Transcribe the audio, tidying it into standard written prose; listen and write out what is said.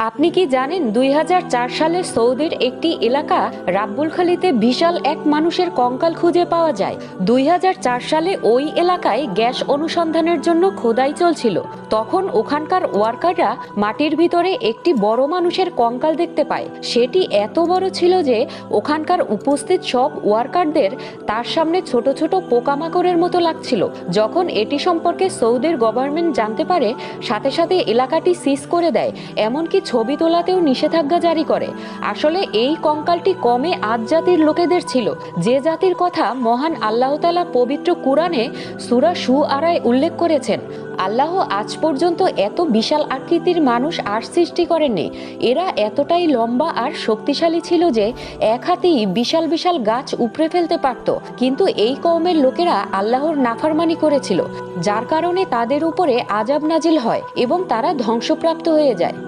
আপনি কি জানেন ২০০৪ সালে সৌদির একটি এলাকা রাব্বুলখালীতে বিশাল এক মানুষের কঙ্কাল খুঁজে পাওয়া যায়। ২০০৪ সালে ওই এলাকায় গ্যাস অনুসন্ধানের জন্য খোদাই চলছিল। তখন ওখানকার ওয়ার্কাররা মাটির ভিতরে একটি বড় মানুষের কঙ্কাল দেখতে পায়। সেটি এত বড় ছিল যে ওখানকার উপস্থিত সব ওয়ার্কারদের তার সামনে ছোট ছোট পোকামাকড়ের মতো লাগছিল। যখন এটি সম্পর্কে সৌদির গভর্নমেন্ট জানতে পারে, সাথে সাথে এলাকাটি সিজ করে দেয়, এমনকি ছবি তোলাতেও নিষেধাজ্ঞা জারি করে। আসলে এই কঙ্কালটি কমে আদ জাতির লোকেদের ছিল, যে জাতির কথা মহান আল্লাহ তাআলা পবিত্র কুরআনে সূরা শুআরায় উল্লেখ করেছেন। আল্লাহ আজ পর্যন্ত এত বিশাল আকৃতির মানুষ আর সৃষ্টি করেননি। এরা এতটাই লম্বা আর শক্তিশালী ছিল যে এক হাতেই বিশাল বিশাল গাছ উপড়ে ফেলতে পারত। কিন্তু এই কওমের লোকেরা আল্লাহর নাফরমানি করেছিল, যার কারণে তাদের উপরে আযাব নাজিল হয় এবং তারা ধ্বংসপ্রাপ্ত হয়ে যায়।